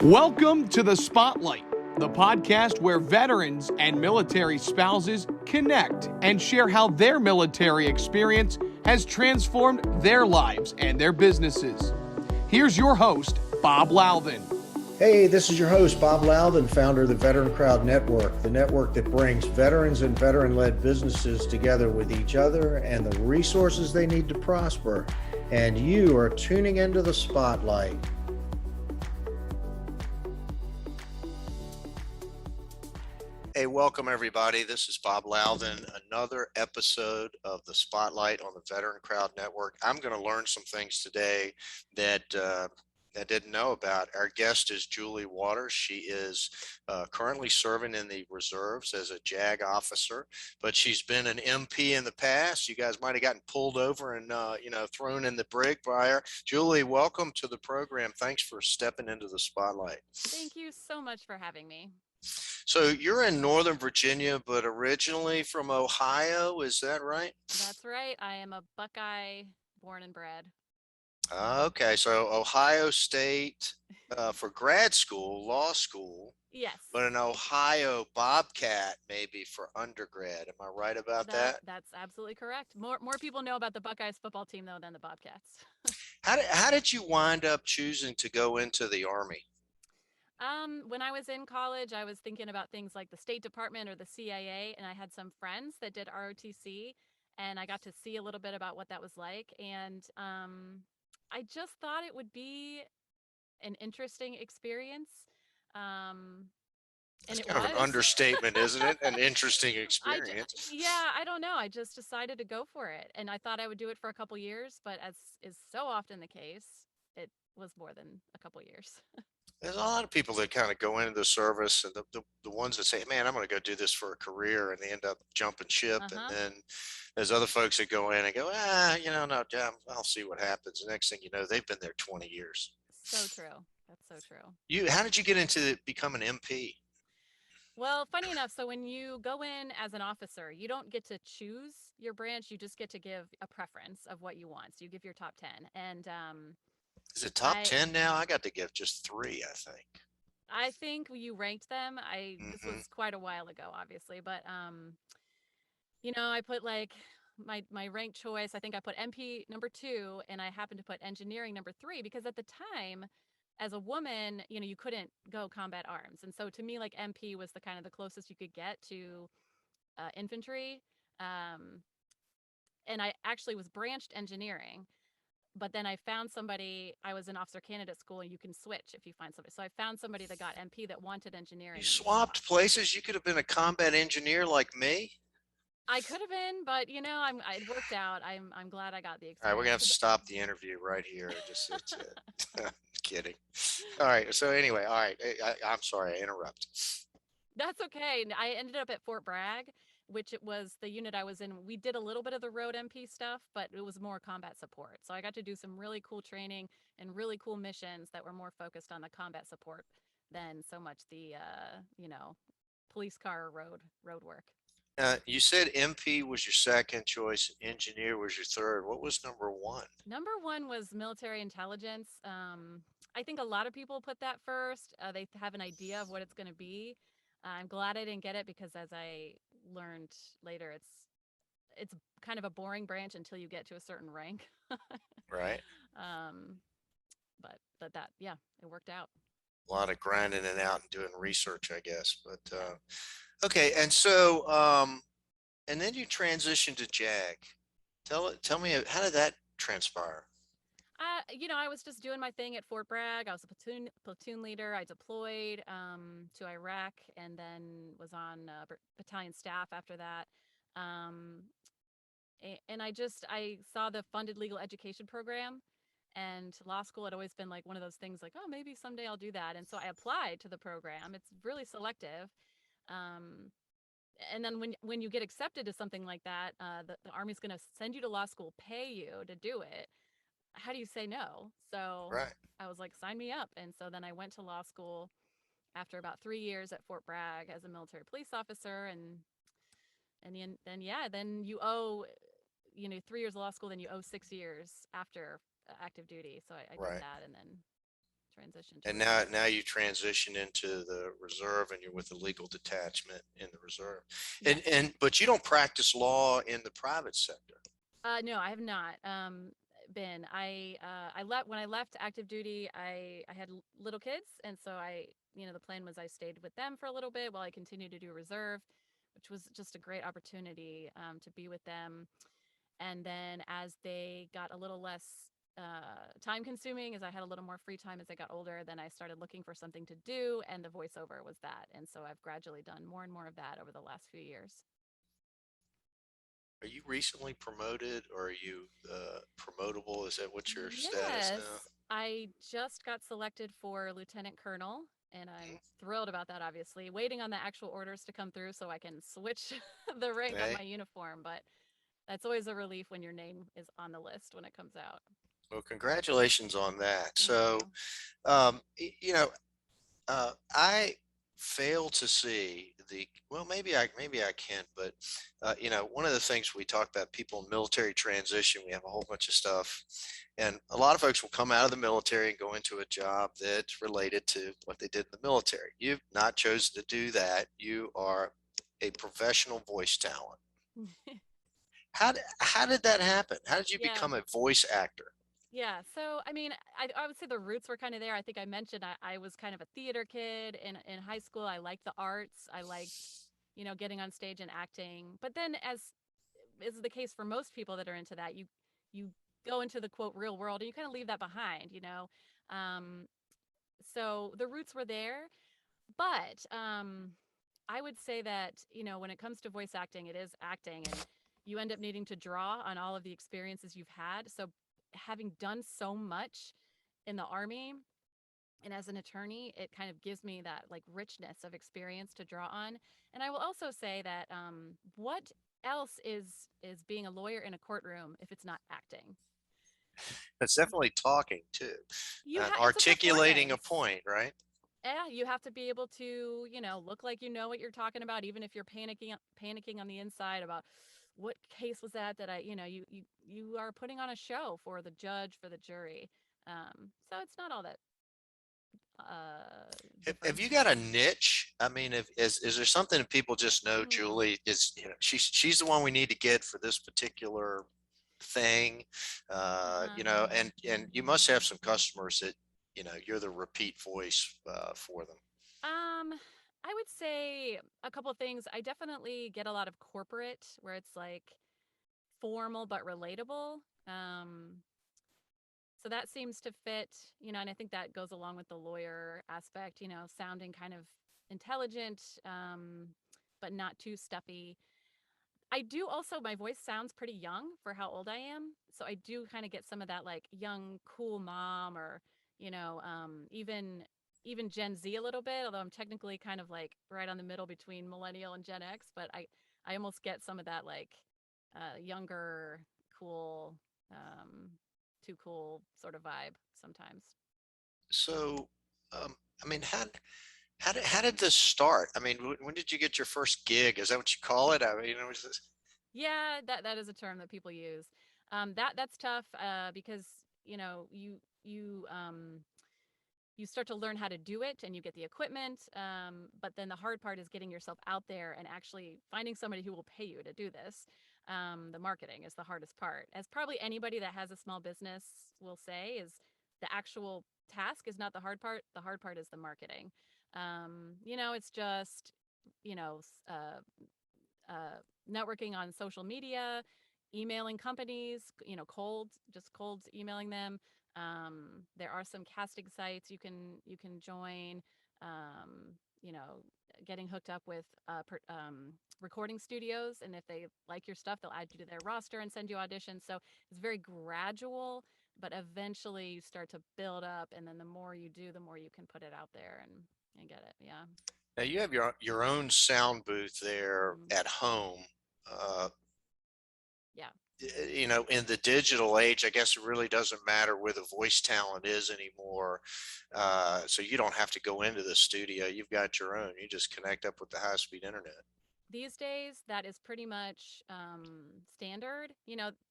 Welcome to The Spotlight, the podcast where veterans and military spouses connect and share how their military experience has transformed their lives and their businesses. Here's your host, Bob Louthen. Hey, this is your host, Bob Louthen, founder of the VeteranCrowd Network, the network that brings veterans and veteran-led businesses together with each other and the resources they need to prosper. And you are tuning into The Spotlight. Hey, welcome everybody. This is Bob Louthen, another episode of the Spotlight on the VeteranCrowd Network. I'm going to learn some things today that I didn't know about. Our guest is Julie Waters. She is currently serving in the reserves as a JAG officer, but she's been an MP in the past. You guys might have gotten pulled over and thrown in the brig by her. Julie, welcome to the program. Thanks for stepping into the spotlight. Thank you so much for having me. So you're in Northern Virginia, but originally from Ohio, is that right? That's right. I am a Buckeye born and bred. Okay, so Ohio State for grad school, law school. Yes. But an Ohio Bobcat maybe for undergrad. Am I right about that? That's absolutely correct. More people know about the Buckeyes football team though than the Bobcats. How did you wind up choosing to go into the Army? When I was in college, I was thinking about things like the State Department or the CIA, and I had some friends that did ROTC, and I got to see a little bit about what that was like. And I just thought it would be an interesting experience. It's kind of an understatement, isn't it? An interesting experience. I don't know. I just decided to go for it, and I thought I would do it for a couple years, but as is so often the case, it was more than a couple years. There's a lot of people that kind of go into the service, and the ones that say, man, I'm going to go do this for a career, and they end up jumping ship. And then there's other folks that go in and go, no, I'll see what happens. The next thing you know, they've been there 20 years. So true. That's so true. How did you get into become an MP? Well, funny enough, so when you go in as an officer, you don't get to choose your branch. You just get to give a preference of what you want. So you give your top 10. And is it top 10 now? I got to give just 3, I think. I think you ranked them. This was quite a while ago, obviously, but I put like my rank choice. I think I put MP number 2, and I happened to put engineering number 3 because at the time, as a woman, you couldn't go combat arms, and so to me, like MP was the kind of the closest you could get to infantry. And I actually was branched engineering. But then I found somebody, I was in officer candidate school, and you can switch if you find somebody. So I found somebody that got MP that wanted engineering. You swapped places? You could have been a combat engineer like me? I could have been, but it worked out. I'm glad I got the experience. All right, we're gonna have to stop the interview right here. I'm kidding. All right. So anyway, all right. I'm sorry I interrupted. That's okay. I ended up at Fort Bragg, which it was the unit I was in. We did a little bit of the road MP stuff, but it was more combat support. So I got to do some really cool training and really cool missions that were more focused on the combat support than so much the police car or road work. You said MP was your second choice, engineer was your third. What was number 1? Number 1 was military intelligence. I think a lot of people put that first. They have an idea of what it's going to be. I'm glad I didn't get it because, as I learned later, it's kind of a boring branch until you get to a certain rank. Right. But it worked out. A lot of grinding it out and doing research, I guess. But okay, and so and then you transitioned to JAG. Tell me, how did that transpire? I was just doing my thing at Fort Bragg. I was a platoon leader. I deployed to Iraq and then was on battalion staff after that. And I saw the funded legal education program, and law school had always been like one of those things like, oh, maybe someday I'll do that. And so I applied to the program. It's really selective. And then when you get accepted to something like that, the Army's going to send you to law school, pay you to do it. How do you say no? So right. I was like, sign me up. And so then I went to law school after about 3 years at Fort Bragg as a military police officer. Then you owe, 3 years of law school, then you owe 6 years after active duty. So I did that and then transition to And reserve. now you transition into the reserve, and you're with the legal detachment in the reserve. Yes. But you don't practice law in the private sector. No, I have not been. I left when I left active duty. I had little kids, and so the plan was I stayed with them for a little bit while I continued to do reserve, which was just a great opportunity to be with them. And then as they got a little less time consuming, as I had a little more free time as I got older, then I started looking for something to do, and the voiceover was that. And so I've gradually done more and more of that over the last few years. Are you recently promoted, or are you promotable? Is that what's your status Yes, now? I just got selected for lieutenant colonel, and I'm Mhm. thrilled about that, obviously. Waiting on the actual orders to come through so I can switch the rank on Okay. my uniform, but that's always a relief when your name is on the list when it comes out. Well, congratulations on that. Thank So, you. I fail to see well, maybe I can, but one of the things we talk about, people in military transition, we have a whole bunch of stuff, and a lot of folks will come out of the military and go into a job that's related to what they did in the military. You've not chosen to do that. You are a professional voice talent. How did that happen? How did you Yeah. become a voice actor? Yeah. So, I mean, I would say the roots were kind of there. I think I mentioned I was kind of a theater kid in high school. I liked the arts. I liked, getting on stage and acting. But then, as is the case for most people that are into that, you go into the quote real world and you kind of leave that behind. Um, so the roots were there, but I would say that when it comes to voice acting, it is acting, and you end up needing to draw on all of the experiences you've had. So having done so much in the army and as an attorney, it kind of gives me that like richness of experience to draw on. And I will also say that what else is being a lawyer in a courtroom if it's not acting? It's definitely talking too, and It's a articulating a performance. point, right? Yeah, you have to be able to, look like you know what you're talking about, even if you're panicking on the inside about what case was that you are putting on a show for the judge, for the jury. So it's not all that Have different. you got a niche? I mean, if is there something that people just know Hmm. Julie is, she's the one we need to get for this particular thing, and you must have some customers that, you're the repeat voice for them. I would say a couple of things. I definitely get a lot of corporate where it's like formal but relatable. Um, So that seems to fit, and I think that goes along with the lawyer aspect, sounding kind of intelligent, but not too stuffy. I do also, my voice sounds pretty young for how old I am. So I do kind of get some of that like young, cool mom or, even Gen Z a little bit, although I'm technically kind of like right on the middle between millennial and Gen X, but I almost get some of that like younger, cool, um, too cool sort of vibe sometimes. So, I mean, how did this start? I mean, when did you get your first gig? Is that what you call it? I mean, was this, Yeah, that is a term that people use. That's tough because you start to learn how to do it and you get the equipment. But then the hard part is getting yourself out there and actually finding somebody who will pay you to do this. The marketing is the hardest part. As probably anybody that has a small business will say, is the actual task is not the hard part. The hard part is the marketing. It's just, you know, networking on social media, emailing companies, just cold emailing them. There are some casting sites you can join. Um, you know, Getting hooked up with recording studios, and if they like your stuff, they'll add you to their roster and send you auditions. So it's very gradual, but eventually you start to build up, and then the more you do, the more you can put it out there and get it. Yeah. now you have your own sound booth there Hmm. at home. Uh, Yeah. in the digital age, I guess it really doesn't matter where the voice talent is anymore. So you don't have to go into the studio. You've got your own. You just connect up with the high speed internet. These days, that is pretty much standard.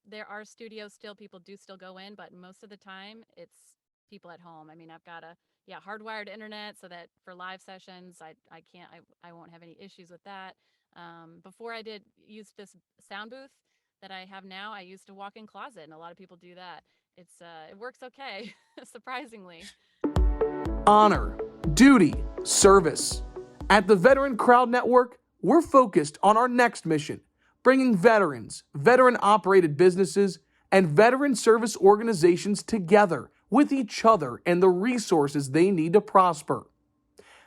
There are studios still, people do still go in, but most of the time it's people at home. I mean, I've got hardwired internet so that for live sessions, I won't have any issues with that. Before I did use this sound booth that I have now, I used a walk-in closet, and a lot of people do that. It works okay, surprisingly. Honor, duty, service. At the Veteran Crowd Network, we're focused on our next mission, bringing veterans, veteran-operated businesses, and veteran service organizations together with each other and the resources they need to prosper.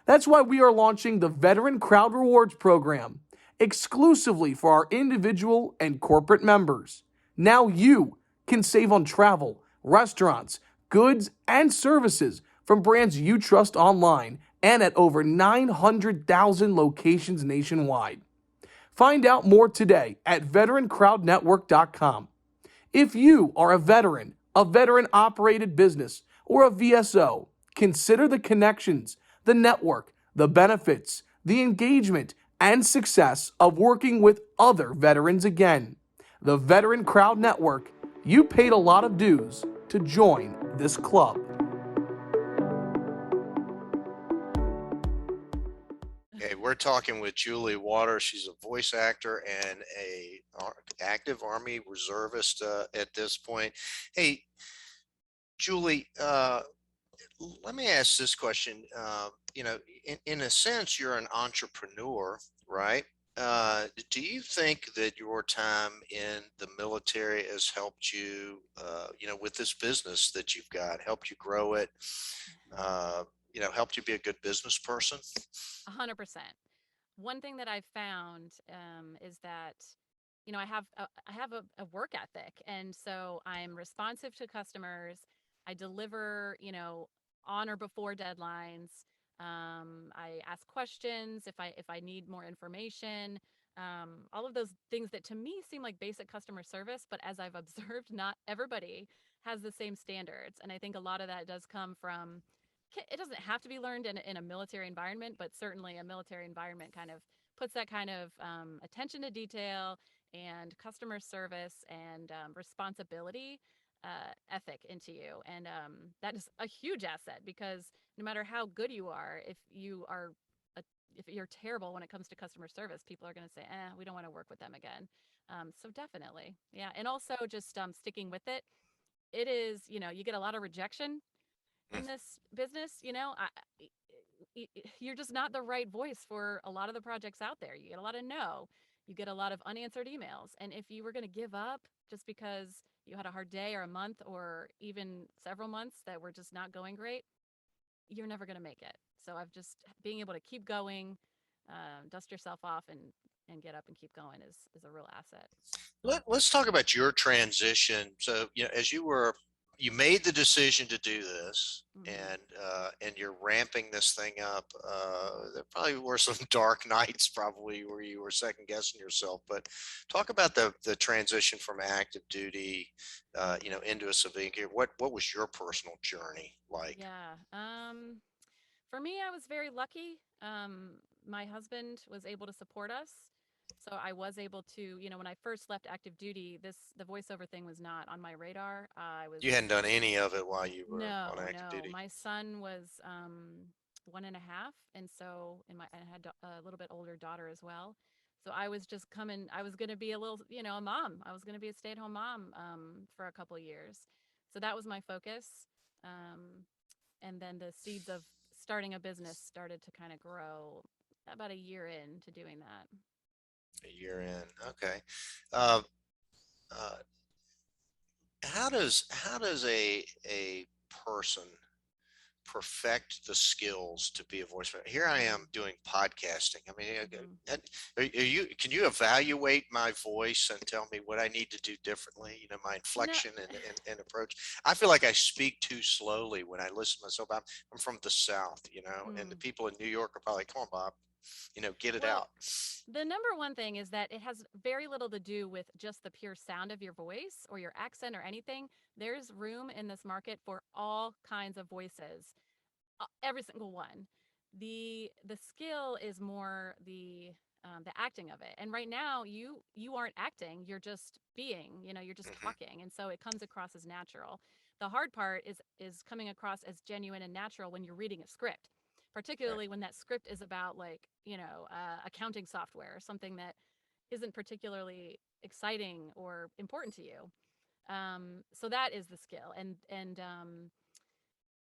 That's why we are launching the Veteran Crowd Rewards Program, exclusively for our individual and corporate members. Now you can save on travel, restaurants, goods, and services from brands you trust online and at over 900,000 locations nationwide. Find out more today at VeteranCrowdNetwork.com. If you are a veteran-operated business, or a VSO, consider the connections, the network, the benefits, the engagement, and success of working with other veterans again. The Veteran Crowd Network, you paid a lot of dues to join this club. Okay, we're talking with Julie Waters. She's a voice actor and a active Army reservist at this point. Hey, Julie, let me ask this question. In a sense, you're an entrepreneur, right? Do you think that your time in the military has helped you, with this business that you've got, helped you grow it, helped you be a good business person? 100%. One thing that I've found is that I have a work ethic, and so I'm responsive to customers. I deliver, on or before deadlines. I ask questions if I need more information. All of those things that to me seem like basic customer service, but as I've observed, not everybody has the same standards, and I think a lot of that does come from. It doesn't have to be learned in a military environment, but certainly a military environment kind of puts that kind of attention to detail and customer service and responsibility ethic into you. And that is a huge asset, because no matter how good you are, if you're terrible when it comes to customer service, people are going to say, we don't want to work with them again. So definitely. Yeah. And also just sticking with it. It is, you get a lot of rejection in this business. You're just not the right voice for a lot of the projects out there. You get a lot of no, you get a lot of unanswered emails. And if you were going to give up just because you had a hard day or a month or even several months that were just not going great, you're never going to make it. So I've just being able to keep going, dust yourself off and get up and keep going is a real asset. Let's talk about your transition. So, as you made the decision to do this, and you're ramping this thing up. There probably were some dark nights, probably, where you were second guessing yourself. But talk about the transition from active duty, into a civilian career. What was your personal journey like? Yeah. For me, I was very lucky. My husband was able to support us. So I was able to, when I first left active duty, the voiceover thing was not on my radar. You hadn't done any of it while you were No, on active no. duty. My son was 1.5, and so I had a little bit older daughter as well. So I was just coming. I was going to be a little, a mom. I was going to be a stay-at-home mom for a couple years. So that was my focus. And then the seeds of starting a business started to kind of grow about a year into doing that. A year in, okay. Uh, uh, how does a person perfect the skills to be a voice actor? Here I am doing podcasting. I mean, can you evaluate my voice and tell me what I need to do differently? My inflection and approach. I feel like I speak too slowly when I listen to myself. I'm from the South, and the people in New York are probably, come on, Bob, get it out. The number one thing is that it has very little to do with just the pure sound of your voice or your accent or anything. There's room in this market for all kinds of voices, every single one. The skill is more the acting of it. And right now, you aren't acting; you're just being. You're just talking, and so it comes across as natural. The hard part is coming across as genuine and natural when you're reading a script, particularly when that script is about like, accounting software or something that isn't particularly exciting or important to you. So that is the skill.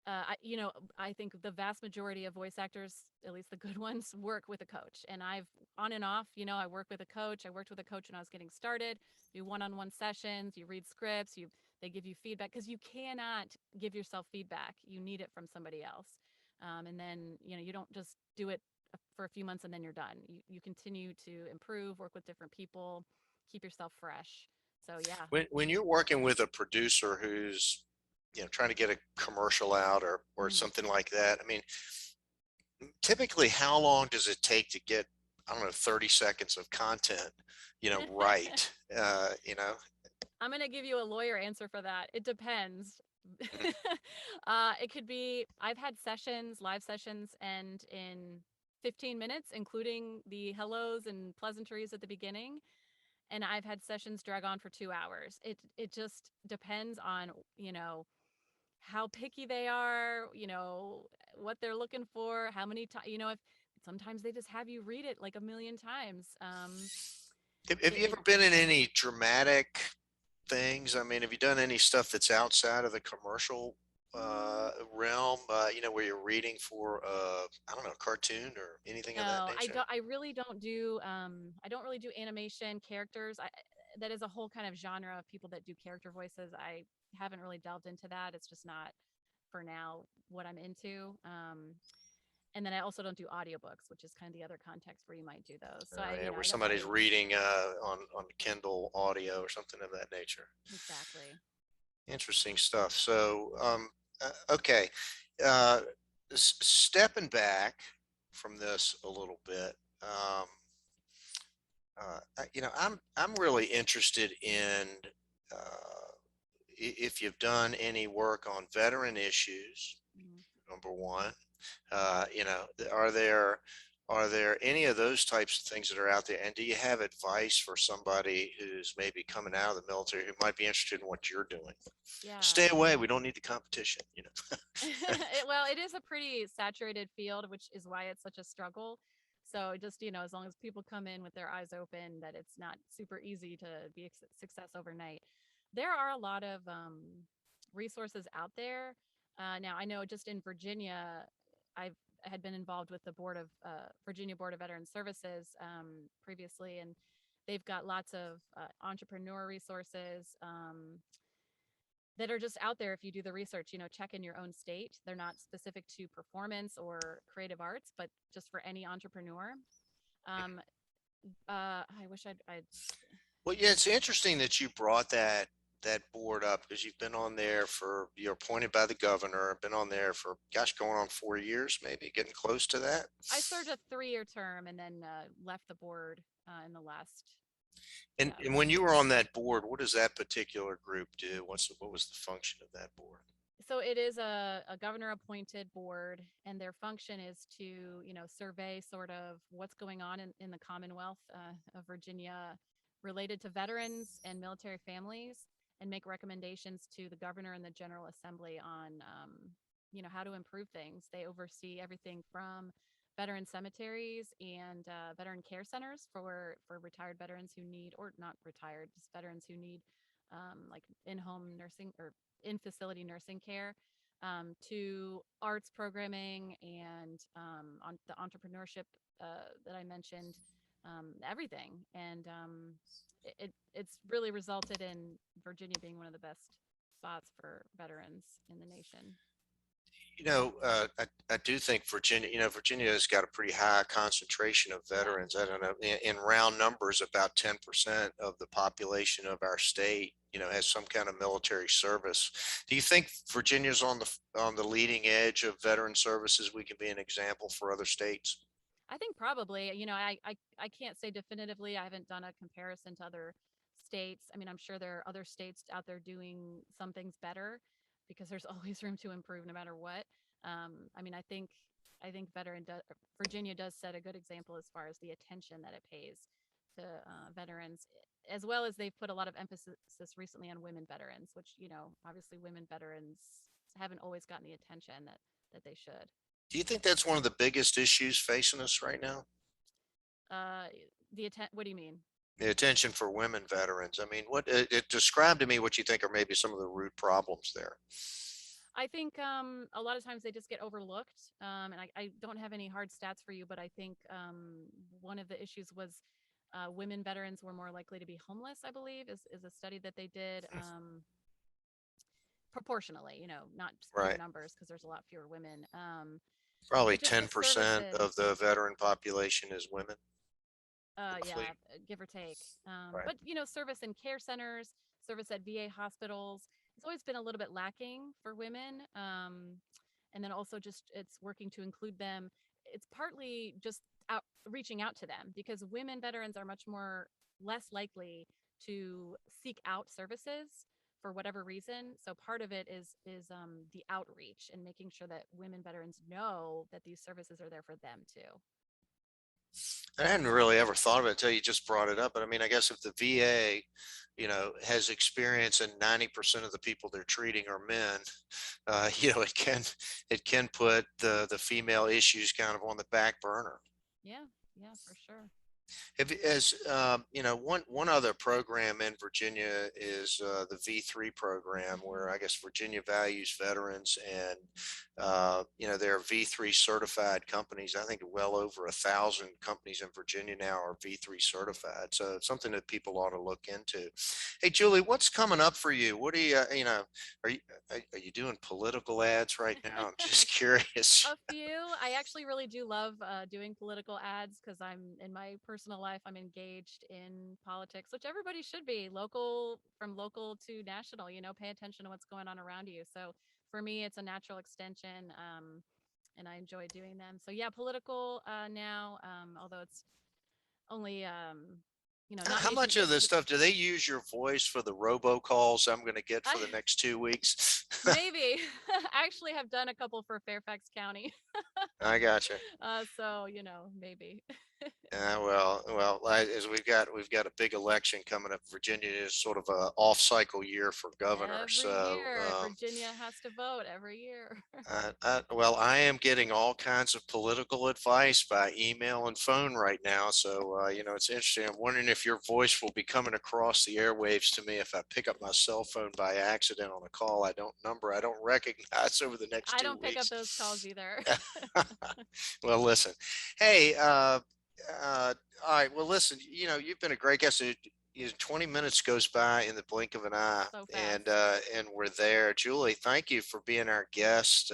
I think the vast majority of voice actors, at least the good ones, work with a coach. And I've on and off, I work with a coach. I worked with a coach when I was getting started. Do one-on-one sessions, you read scripts, they give you feedback because you cannot give yourself feedback. You need it from somebody else. And then, you don't just do it for a few months and then you're done. You continue to improve, work with different people, keep yourself fresh. So yeah. When you're working with a producer who's, trying to get a commercial out or Mhm. something like that, I mean, typically how long does it take to get, I don't know, 30 seconds of content, right? I'm going to give you a lawyer answer for that. It depends. Mhm. It could be, I've had live sessions, and in 15 minutes, including the hellos and pleasantries at the beginning. And I've had sessions drag on for 2 hours. It just depends on, how picky they are, what they're looking for, how many times, if sometimes they just have you read it like a million times. Have you ever been in any dramatic things? I mean, have you done any stuff that's outside of the commercial Mm, realm, where you're reading for, I don't know, a cartoon or anything of that no, I nature? don't. I really don't do. I don't really do animation characters. That is a whole kind of genre of people that do character voices. I haven't really delved into that. It's just not for now what I'm into. And then I also don't do audiobooks, which is kind of the other context where you might do those. So Yeah, where I somebody's definitely reading on Kindle audio or something of that nature. exactly. Interesting stuff. So, okay, uh, stepping back from this a little bit, I'm really interested in if you've done any work on veteran issues. Mhm. Number one, are there any of those types of things that are out there? And do you have advice for somebody who's maybe coming out of the military who might be interested in what you're doing? Yeah. Stay away. We don't need the competition. Well, it is a pretty saturated field, which is why it's such a struggle. So just, as long as people come in with their eyes open, that it's not super easy to be a success overnight. There are a lot of resources out there. Now, I know just in Virginia, I've had been involved with the Virginia Board of Veteran Services previously, and they've got lots of entrepreneur resources. That are just out there if you do the research, check in your own state. They're not specific to performance or creative arts, but just for any entrepreneur. Um, I wish I'd Well, yeah, it's interesting that you brought that board up because you're appointed by the governor, been on there for, gosh, going on 4 years, maybe getting close to that. I served a 3-year term and then left the board in the last, And, yeah. and when you were on that board, what does that particular group do? What was the function of that board? So it is a governor appointed board, and their function is to, survey sort of what's going on in the Commonwealth of Virginia related to veterans and military families, and make recommendations to the governor and the General Assembly on, how to improve things. They oversee everything from veteran cemeteries and veteran care centers for retired veterans who need, or not retired, just veterans who need like in-home nursing or in facility nursing care, to arts programming and on the entrepreneurship that I mentioned, everything. And it's really resulted in Virginia being one of the best spots for veterans in the nation. I do think Virginia has got a pretty high concentration of Yeah. veterans. I don't know, in round numbers, about 10% of the population of our state, has some kind of military service. Do you think Virginia's on the leading edge of veteran services? We can be an example for other states. I think probably, I can't say definitively. I haven't done a comparison to other states. I mean, I'm sure there are other states out there doing some things better because there's always room to improve no matter what. I mean, I think Virginia does set a good example as far as the attention that it pays veterans, as well as they've put a lot of emphasis recently on women veterans, which, obviously women veterans haven't always gotten the attention that they should. Do you think that's one of the biggest issues facing us right now? What do you mean? The attention for women veterans. I mean, it describe to me what you think are maybe some of the root problems there. I think a lot of times they just get overlooked. And I don't have any hard stats for you, but I think one of the issues was women veterans were more likely to be homeless, I believe, is a study that they did proportionally, not pure Right. numbers, because there's a lot fewer women. Probably But just the 10% of services. the veteran population is women. Yeah, Roughly. give or take. Right. But service in care centers, service at VA hospitals, it's always been a little bit lacking for women. And then also just it's working to include them. It's partly just reaching out to them, because women veterans are much less likely to seek out services for whatever reason. So part of it is the outreach and making sure that women veterans know that these services are there for them too. I hadn't really ever thought of it until you just brought it up. But I mean, I guess if the VA, has experience and 90% of the people they're treating are men, it can put the female issues kind of on the back burner. Yeah, for sure. One other program in Virginia is the V3 program, where I guess Virginia values veterans, and there are V3 certified companies. I think well over 1,000 companies in Virginia now are V3 certified. So it's something that people ought to look into. Hey, Julie, what's coming up for you? What are you are you doing political ads right now? I'm just curious. A few. I actually really do love doing political ads, because in my personal life, I'm engaged in politics, which everybody should be, from local to national. Pay attention to what's going on around you. So for me, it's a natural extension, and I enjoy doing them. So yeah, political now, although it's only not How much of this stuff do they use your voice for the robocalls I'm going to get for the next 2 weeks? Maybe. I actually have done a couple for Fairfax County. I gotcha. So maybe. As we've got a big election coming up. Virginia is sort of a off cycle year for governor. Every year, Virginia has to vote every year. I am getting all kinds of political advice by email and phone right now. So, it's interesting. I'm wondering if your voice will be coming across the airwaves to me if I pick up my cell phone by accident on a call I don't recognize over the next 2 weeks. I don't pick up those calls either. Well, listen, hey, all right. Well, listen, you've been a great guest. 20 minutes goes by in the blink of an eye, So fast. and we're there. Julie, thank you for being our guest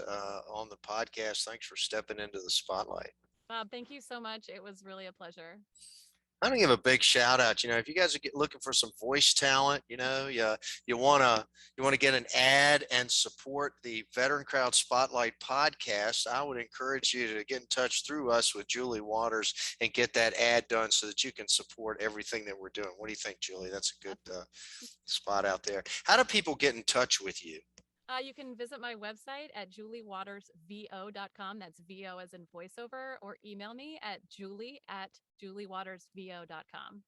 on the podcast. Thanks for stepping into the spotlight. Bob, thank you so much. It was really a pleasure. I'm gonna give a big shout out. If you guys are looking for some voice talent, you wanna get an ad and support the Veteran Crowd Spotlight podcast, I would encourage you to get in touch through us with Julie Waters and get that ad done so that you can support everything that we're doing. What do you think, Julie? That's a good spot out there. How do people get in touch with you? You can visit my website at juliewatersvo.com. That's VO as in voiceover, or email me at julie@juliewatersvo.com.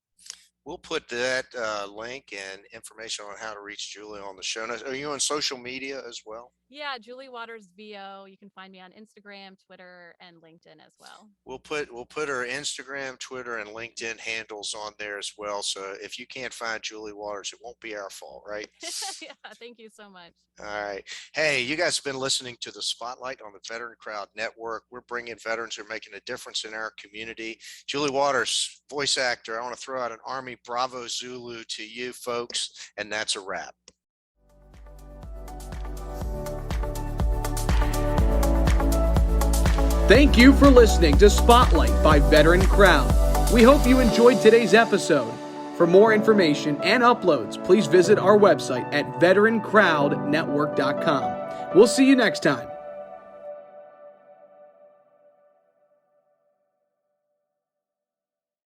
We'll put that link and information on how to reach Julie on the show notes. Are you on social media as well? Yeah, Julie Waters VO. You can find me on Instagram, Twitter, and LinkedIn as well. We'll put her Instagram, Twitter, and LinkedIn handles on there as well. So if you can't find Julie Waters, it won't be our fault, right? Yeah, thank you so much. All right. Hey, you guys have been listening to the Spotlight on the Veteran Crowd Network. We're bringing veterans who are making a difference in our community. Julie Waters, voice actor. I want to throw out an Army Bravo Zulu to you folks, and that's a wrap. Thank you for listening to Spotlight by Veteran Crowd. We hope you enjoyed today's episode. For more information and uploads, please visit our website at VeteranCrowdNetwork.com. We'll see you next time.